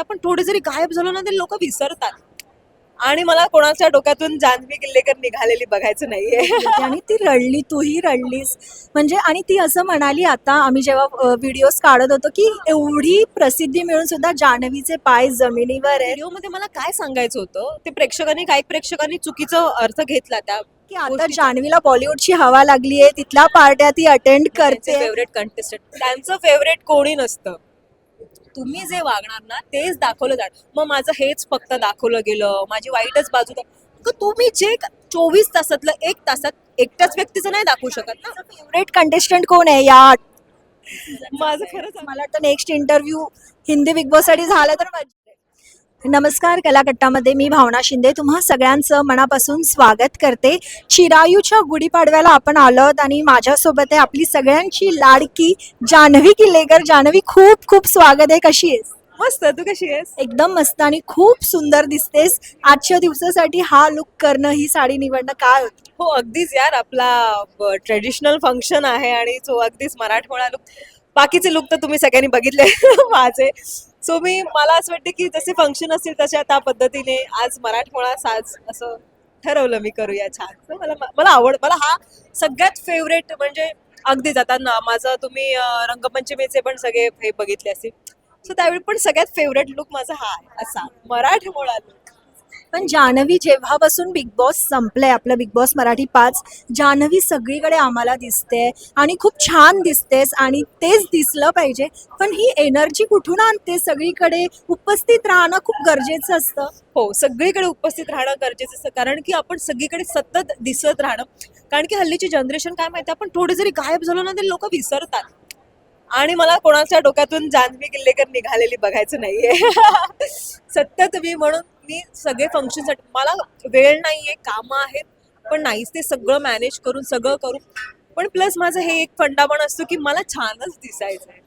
आपण थोडे जरी गायब झालो ना तरी लोक विसरतात. आणि मला कोणाच्या डोक्यातून जान्हवी किल्लेकर निघालेली बघायचं नाहीये. आणि ती रडली, तूही रडलीस. म्हणजे आणि ती असं म्हणाली आता आम्ही जेव्हा व्हिडिओज काढत होतो, की एवढी प्रसिद्धी मिळून सुद्धा जान्हवीचे पाय जमिनीवर आहेत, व्हिडिओमध्ये मला काय सांगायचं होतं ते प्रेक्षकांनी काही प्रेक्षकांनी चुकीचा अर्थ घेतला त्या की आता गोष्टीचा. जान्हवीला बॉलिवूडची हवा लागली आहे, तिथल्या पार्ट्या ती अटेंड त्यांचे करते. फेवरेट कंटेस्टंट, त्यांचं फेवरेट कोणी नसतं. तुम्ही जे वागणार ना तेच दाखवलं जाणार. मग माझं हेच फक्त दाखवलं गेलं, माझी वाईटच बाजू तुम्ही जे 24 तासातलं 1 तासात एकट्याच व्यक्तीचं नाही दाखवू शकत ना. फेवरेट कंटेस्टंट कोण आहे या? माझं खरंच मला वाटतं next interview Hindi big boss साठी झाला तर मजा येईल. नमस्कार, कलाकट्टामध्ये मी भावना शिंदे तुम्हा सगळ्यांचं मनापासून स्वागत करते. चिरायूच्या गुढीपाडव्याला आपण आलो आहोत आणि माझ्यासोबत आहे आपली सगळ्यांची लाडकी जान्हवी किल्लेकर. जान्हवी, खूप खूप स्वागत आहे. कशी आहेस? मस्त. तू कशी आहेस? एकदम मस्त आणि खूप सुंदर दिसतेस. आजच्या दिवसासाठी हा लुक करणं, ही साडी निवडणं काय होतं? हो अगदीच यार, आपला ट्रेडिशनल फंक्शन आहे आणि तो अगदीच मराठमोळा लुक. बाकीचे लुक तर तुम्ही सगळ्यांनी बघितले माझे. सो मला असं वाटतं की जसे फंक्शन असतील तशा त्या पद्धतीने आज मराठमोळा साज असं ठरवलं मी करूया छान. So मला हा सगळ्यात फेवरेट म्हणजे अगदीच आता ना माझं तुम्ही रंगपंचमीचे पण सगळे हे बघितले असतील. सो त्यावेळी पण सगळ्यात फेवरेट लुक माझा हा आहे असा मराठमोळा लुक. पण जान्हवी जेव्हापासून बिग बॉस संपलंय, आपलं बिग बॉस मराठी 5, जान्हवी सगळीकडे आम्हाला दिसते आणि खूप छान दिसतेस आणि तेच दिसलं पाहिजे. पण ही एनर्जी कुठून आणते? सगळीकडे उपस्थित राहणं खूप गरजेचं असतं. हो, सगळीकडे उपस्थित राहणं गरजेचं असतं कारण की आपण सगळीकडे सतत दिसत राहणं. कारण की हल्लीची जनरेशन काय माहिती, आपण थोडे जरी गायब झालो ना तरी लोक विसरतात. आणि मला कोणाच्या डोक्यातून जान्हवी किल्लेकर निघालेली बघायचं नाहीये. सतत म्हणून मी सगळे फंक्शनसाठी मला वेळ नाहीये, कामं आहेत, पण नाहीच ते सगळं मॅनेज करून सगळं करून. पण प्लस माझं हे एक फंडा पण असतो की मला छानच दिसायचंय.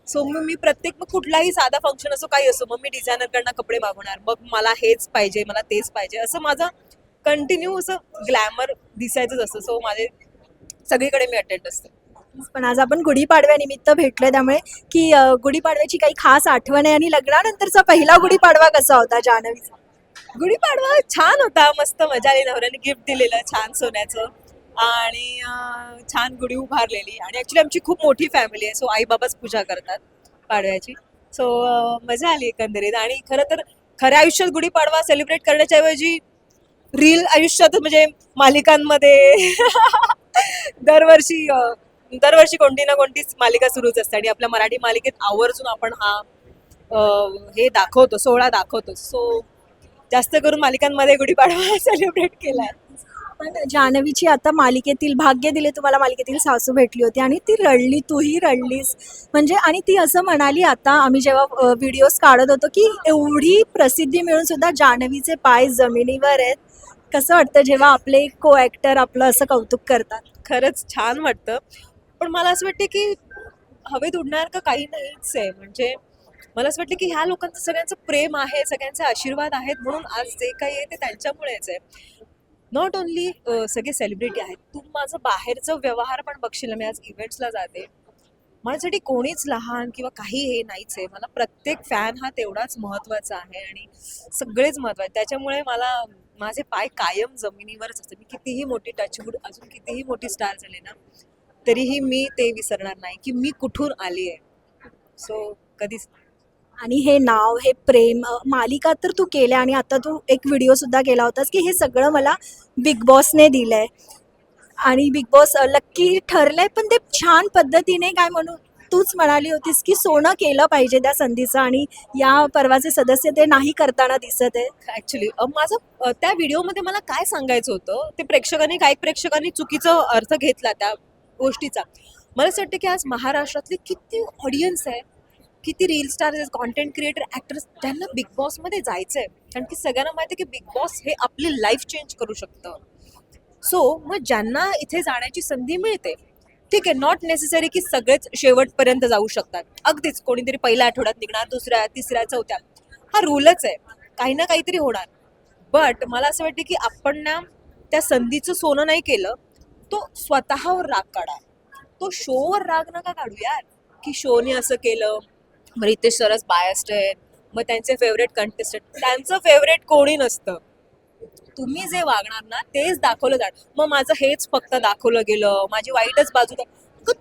सो मग मी मग कुठलाही साधा फंक्शन असो काही असो, मग मी डिझायनरकडनं कपडे मागवणार, मग मला हेच पाहिजे, मला तेच पाहिजे, असं माझं कंटिन्यू असं ग्लॅमर दिसायचंच असतं. सो माझे सगळीकडे मी अटेंड असते. पण आज आपण गुढीपाडव्यानिमित्त भेटलोय, त्यामुळे की गुढीपाडव्याची काही खास आठवण आहे आणि लग्नानंतरचा पहिला गुढीपाडवा कसा होता जान्हवीचा? गुढीपाडवा छान होता, मस्त मजा आली. नवऱ्याने गिफ्ट दिलेलं छान सोन्याचं आणि छान गुढी उभारलेली. आणि ऍक्च्युली आमची खूप मोठी फॅमिली आहे, सो आई बाबाच पूजा करतात पाडव्याची. सो मजा आली एकंदरीत. आणि खरं तर खऱ्या आयुष्यात गुढीपाडवा सेलिब्रेट करण्याच्या ऐवजी रील आयुष्यात म्हणजे मालिकांमध्ये दरवर्षी दरवर्षी कोणती ना कोणती मालिका सुरूच असते आणि आपल्या मराठी मालिकेत आवर्जून आपण हा हे दाखवतो, सोहळा दाखवतो. सो जास्त करून मालिकांमध्ये गुढीपाडवा सेलिब्रेट केलाय. पण जान्हवीची आता मालिकेतील भाग्य दिले तुम्हाला, मालिकेतील सासू भेटली होती आणि ती रडली, तूही रडलीस. म्हणजे आणि ती असं म्हणाली आता आम्ही जेव्हा व्हिडिओज काढत होतो, की एवढी प्रसिद्धी मिळून सुद्धा जान्हवीचे पाय जमिनीवर आहेत. कसं वाटतं जेव्हा आपले को ॲक्टर आपलं असं कौतुक करतात? खरंच छान वाटतं. पण मला असं वाटतं की हवेत उडणार का काही नाहीच आहे. म्हणजे मला असं वाटतं की ह्या लोकांचं सगळ्यांचं प्रेम आहे, सगळ्यांचे आशीर्वाद आहेत, म्हणून आज जे काही आहे ते त्यांच्यामुळेच आहे. नॉट ओनली सगळे सेलिब्रिटी आहेत. तू माझं बाहेरचं व्यवहार पण बघशील, मी आज इव्हेंट्सला जाते, माझ्यासाठी कोणीच लहान किंवा काही हे नाहीच आहे. मला प्रत्येक फॅन हा तेवढाच महत्त्वाचा आहे आणि सगळेच महत्त्वाचे. त्याच्यामुळे मला माझे पाय कायम जमिनीवरच असतात. मी कितीही मोठी टचवूड अजून कितीही मोठी स्टार झाले ना तरीही मी ते विसरणार नाही की मी कुठून आली आहे. सो कधीच. आणि हे नाव, हे प्रेम, मालिका तर तू केल्या आणि आता तू एक व्हिडिओ सुद्धा केला होतास, की हे सगळं मला बिग बॉसने दिलंय आणि बिग बॉस लक्की ठरलंय. पण ते छान पद्धतीने काय म्हणू, तूच म्हणाली होतीस की सोनं केलं पाहिजे त्या संधीचं आणि या पर्वाचे सदस्य ते नाही करताना दिसत आहे. ऍक्च्युली माझं त्या व्हिडिओमध्ये मला काय सांगायचं होतं ते काही प्रेक्षकांनी चुकीचा अर्थ घेतला त्या गोष्टीचा. मला असं वाटतं की आज महाराष्ट्रातले किती ऑडियन्स आहे, किती रील स्टार्स आहेत, कॉन्टेंट क्रिएटर, ऍक्टर्स, त्यांना बिग बॉसमध्ये जायचं आहे. कारण की सगळ्यांना माहिती आहे की बिग बॉस हे आपली लाईफ चेंज करू शकतं. सो मग ज्यांना इथे जाण्याची संधी मिळते, ठीक आहे, नॉट नेसेसरी की सगळेच शेवटपर्यंत जाऊ शकतात. अगदीच कोणीतरी पहिल्या आठवड्यात निघणार, दुसऱ्या, तिसऱ्या, चौथ्या, हा रूलच आहे. काही ना काहीतरी होणार. बट मला असं वाटतं की आपण ना त्या संधीचं सोनं नाही केलं, तो स्वतःवर राग काढा. तो शोवर राग नका काढू यार, की शोने असं केलं, मग रितेश सरच बायस्ड आहेत, मग त्यांचे फेवरेट कंटेस्टंट, त्यांचं फेवरेट कोणी नसतं. तुम्ही जे वागणार ना तेच दाखवलं जाणार. मग माझं हेच फक्त दाखवलं गेलं, माझी वाईटच बाजू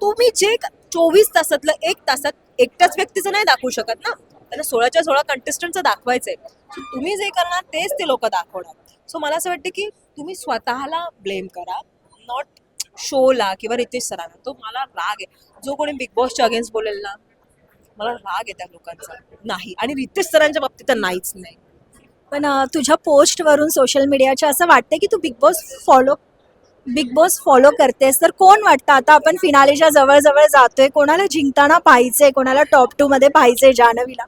तुम्ही जे 24 तासातलं 1 तासात एकट्याच व्यक्तीचं नाही दाखवू शकत ना, त्यांना 16च्या 16 कंटेस्टंटचं दाखवायचंय. So, तुम्ही जे करणार तेच ते लोक दाखवणार. सो मला असं वाटतं की तुम्ही स्वतःला ब्लेम करा, नॉट शोला किंवा रितेश सरांना. तो मला राग आहे, जो कोणी बिग बॉसच्या अगेन्स्ट बोलेल ना, मला राग आहे त्या लोकांचा. नाही, आणि रितेश सरांच्या बाबतीत तर नाहीच नाही. पण तुझ्या पोस्टवरून सोशल मीडियाच्या असं वाटतं की तू बिग बॉस फॉलो करतेस, तर कोण वाटतं आता आपण फिनालेच्या जवळ जातोय, कोणाला जिंकताना पाहायचंय, कोणाला टॉप 2 मध्ये पाहायचंय जान्हवीला?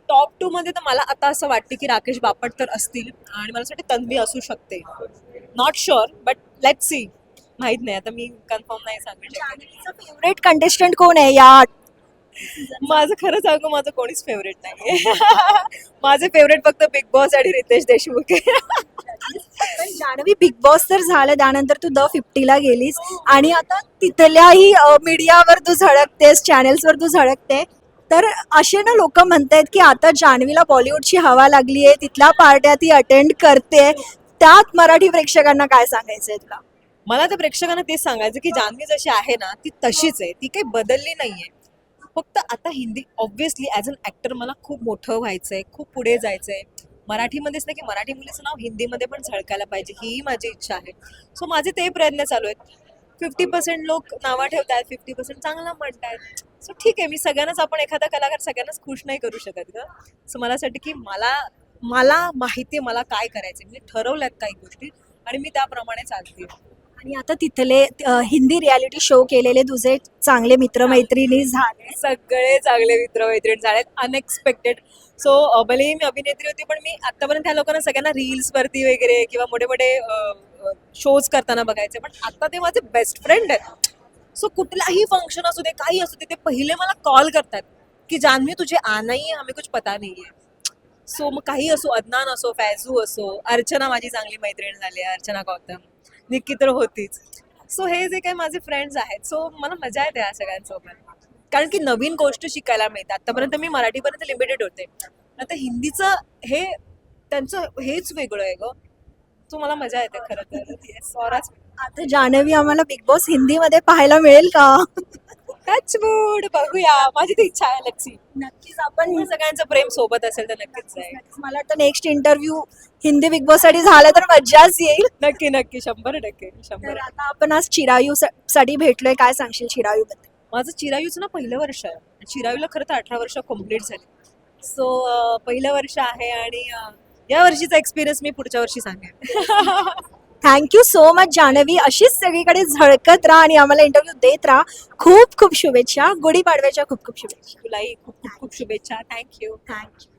टॉप 2 मध्ये तर मला आता असं वाटतं की राकेश बापट तर असतील, आणि मला असं वाटतं तन्वी असू शकते. Not sure, but let's see. माहित नाही, आता मी कन्फर्म नाही सांगू शकत. जान्हवीचा फेवरेट कंटेस्टंट कोण आहे या? माझं खरं सांगू, माझं कोणीच फेवरेट नाहीये. माझे फेवरेट फक्त बिग बॉस आणि रितेश देशमुख आहे. पण जान्हवी बिग बॉस तर झालं, त्यानंतर तू द 50ला गेलीस आणि आता तिथल्याही मीडियावर तू झळकतेस, चॅनेल्सवर तू झळकते. तर असे ना लोक म्हणतायत की आता जान्हवीला बॉलिवूडची हवा लागली आहे, तिथल्या पार्ट्या ती अटेंड करते. त्यात मराठी प्रेक्षकांना काय सांगायचंय तुला? मला तर प्रेक्षकांना तेच सांगायचं की जान्हवी जशी आहे ना ती तशीच आहे, ती काही बदलली नाहीये. फक्त आता Hindi, obviously as an actor मला खूप मोठं व्हायचंय, खूप पुढे जायचंय. मराठीमध्येच नाही की मराठी मुलीचं नाव हिंदीमध्ये पण झळकायला पाहिजे, ही माझी इच्छा आहे. सो माझे ते प्रयत्न चालू आहेत. 50% लोक नावं ठेवतात, 50% चांगला म्हणतायत. सो ठीक आहे, मी सगळ्यांनाच, आपण एखादा कलाकार सगळ्यांनाच खुश नाही करू शकत ग. सो मला असं वाटतं की मला मला माहिती आहे मला काय करायचं, मी ठरवल्यात काही गोष्टी आणि मी त्याप्रमाणे चालते. आणि आता तिथले हिंदी रियालिटी शो केलेले तुझे चांगले मित्रमैत्रिणी झाले. सगळे चांगले मित्रमैत्रीण झालेत, अनएक्सपेक्टेड. सो भलेही मी अभिनेत्री होती, पण मी आतापर्यंत ह्या लोकांना सगळ्यांना रील्स वरती वगैरे किंवा मोठे मोठे शोज करताना बघायचे, पण आता ते माझे बेस्ट फ्रेंड आहेत. सो कुठलाही फंक्शन असू दे, काही असू दे, ते पहिले मला कॉल करतात की जान्हवी तुझे आना ही है, हमें कुछ पता नहीं है. सो मग काही असो, अदनान असो, फैजू असो, अर्चना माझी चांगली मैत्रीण झाली आहे, अर्चना गौतम, निक्की तर होतीच. सो हे जे काही माझे फ्रेंड्स आहेत, सो मला मजा येते या सगळ्यांसोबत, कारण की नवीन गोष्ट शिकायला मिळते. आतापर्यंत मी मराठीपर्यंत लिमिटेड होते, आता हिंदीचं हे त्यांचं हेच वेगळं आहे ग. सो मला मजा येते खरं तर. स्वराज आता जान्हवी आम्हाला बिग बॉस हिंदीमध्ये पाहायला मिळेल का? टचवूड, बघूया, माझी ती इच्छा आहे. Let's see. नक्कीच आपण पण सगळ्यांचं प्रेम सोबत असेल तर नक्कीच आहे. मला वाटतं next interview Hindi big boss साठी झाला तर मज्जाच येईल. नक्की नक्की, 100%, 100%. तर आता आपण आज चिरायू साठी भेटलोय, काय सांगशील चिरायू बद्दल? माझं चिरायूचं ना पहिलं वर्ष आहे. चिरायूला खरं तर 18 वर्ष कम्प्लीट झाली. सो पहिलं वर्ष आहे, आणि या वर्षीचा एक्सपिरियन्स मी पुढच्या वर्षी सांगेन. थँक्यू सो मच जान्हवी, अशीच सगळीकडे झळकत राहा आणि आम्हाला इंटरव्ह्यू देत राहा. खूप खूप शुभेच्छा, गुढीपाडव्याच्या खूप खूप शुभेच्छा. तुलाही खूप खूप खूप शुभेच्छा. थँक्यू. थँक्यू.